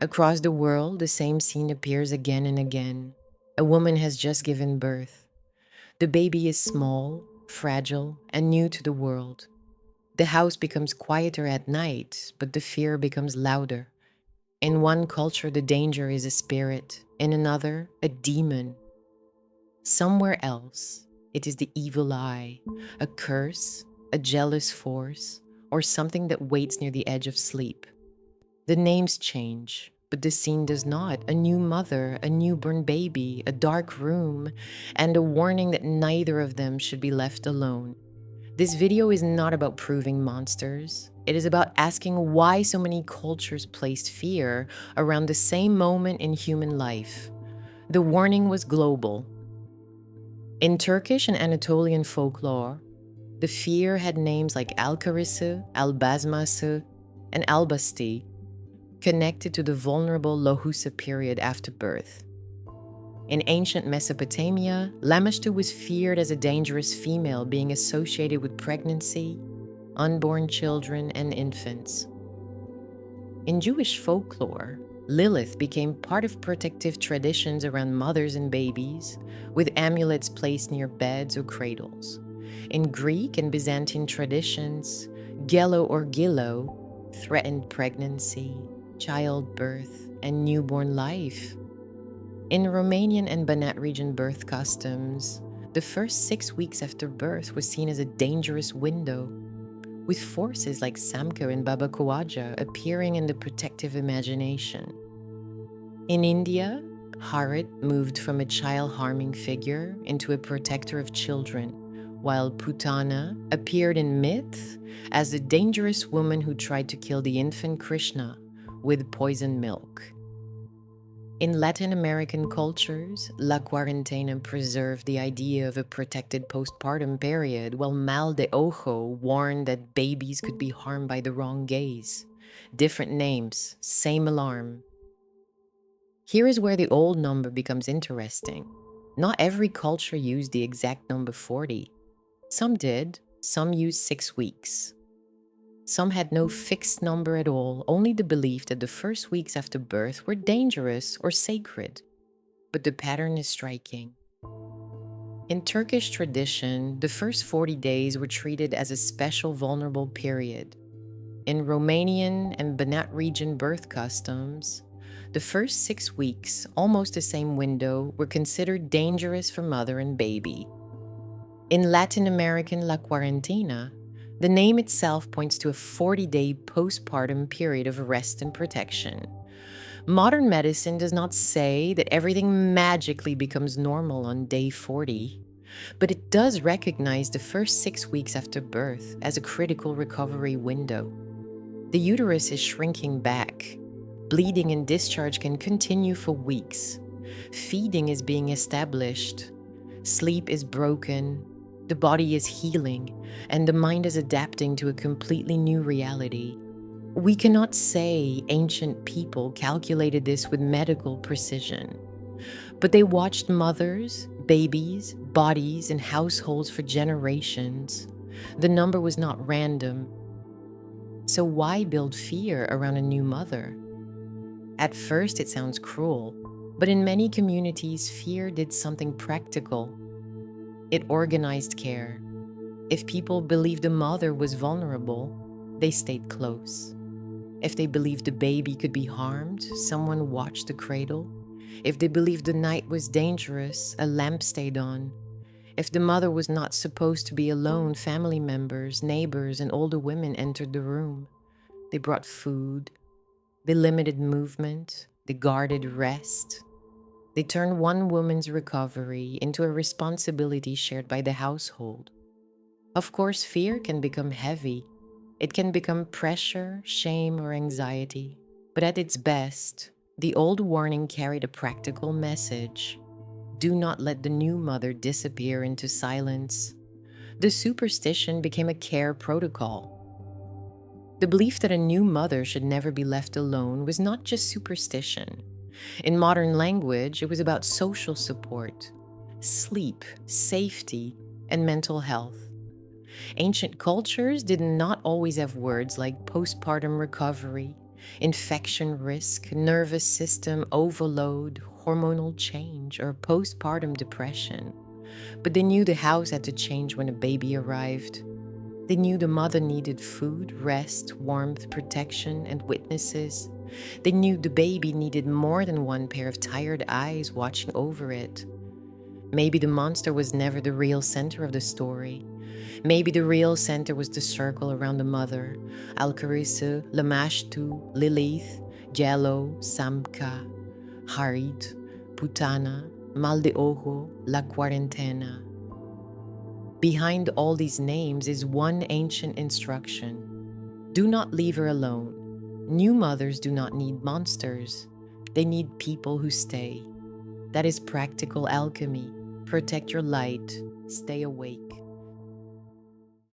Across the world, the same scene appears again and again. A woman has just given birth. The baby is small, fragile, and new to the world. The house becomes quieter at night, but the fear becomes louder. In one culture, the danger is a spirit, in another, a demon. Somewhere else, it is the evil eye, a curse, a jealous force, or something that waits near the edge of sleep. The names change, but the scene does not. A new mother, a newborn baby, a dark room, and a warning that neither of them should be left alone. This video is not about proving monsters. It is about asking why so many cultures placed fear around the same moment in human life. The warning was global. In Turkish and Anatolian folklore, the fear had names like Alkarısı, basması, and Albasti, connected to the vulnerable Lohusa period after birth. In ancient Mesopotamia, Lamashtu was feared as a dangerous female being associated with pregnancy, unborn children, and infants. In Jewish folklore, Lilith became part of protective traditions around mothers and babies, with amulets placed near beds or cradles. In Greek and Byzantine traditions, Gello or Gyllou threatened pregnancy, childbirth, and newborn life. In Romanian and Banat-region birth customs, the first 6 weeks after birth was seen as a dangerous window, with forces like Samca and Baba Coaja appearing in the protective imagination. In India, Hārītī moved from a child-harming figure into a protector of children, while Pūtanā appeared in myth as a dangerous woman who tried to kill the infant Krishna with poisoned milk. In Latin American cultures, La Cuarentena preserved the idea of a protected postpartum period, while Mal de Ojo warned that babies could be harmed by the wrong gaze. Different names, same alarm. Here is where the old number becomes interesting. Not every culture used the exact number 40. Some did, some used 6 weeks. Some had no fixed number at all, only the belief that the first weeks after birth were dangerous or sacred. But the pattern is striking. In Turkish tradition, the first 40 days were treated as a special vulnerable period. In Romanian and Banat-region birth customs, the first 6 weeks, almost the same window, were considered dangerous for mother and baby. In Latin American La Cuarentena, the name itself points to a 40-day postpartum period of rest and protection. Modern medicine does not say that everything magically becomes normal on day 40, but it does recognize the first 6 weeks after birth as a critical recovery window. The uterus is shrinking back. Bleeding and discharge can continue for weeks. Feeding is being established. Sleep is broken. The body is healing, and the mind is adapting to a completely new reality. We cannot say ancient people calculated this with medical precision, but they watched mothers, babies, bodies, and households for generations. The number was not random. So why build fear around a new mother? At first, it sounds cruel, but in many communities, fear did something practical. It organized care. If people believed the mother was vulnerable, they stayed close. If they believed the baby could be harmed, someone watched the cradle. If they believed the night was dangerous, a lamp stayed on. If the mother was not supposed to be alone, family members, neighbors, and older women entered the room. They brought food. They limited movement. They guarded rest. They turned one woman's recovery into a responsibility shared by the household. Of course, fear can become heavy. It can become pressure, shame, or anxiety. But at its best, the old warning carried a practical message. Do not let the new mother disappear into silence. The superstition became a care protocol. The belief that a new mother should never be left alone was not just superstition. In modern language, it was about social support, sleep, safety, and mental health. Ancient cultures did not always have words like postpartum recovery, infection risk, nervous system overload, hormonal change, or postpartum depression. But they knew the house had to change when a baby arrived. They knew the mother needed food, rest, warmth, protection, and witnesses. They knew the baby needed more than one pair of tired eyes watching over it. Maybe the monster was never the real center of the story. Maybe the real center was the circle around the mother: Alkarısı, Lamashtu, Lilith, Gello, Samca, Hārītī, Pūtanā, Mal de Ojo, La Cuarentena. Behind all these names is one ancient instruction: do not leave her alone. New mothers do not need monsters. They need people who stay. That is practical alchemy. Protect your light. Stay awake.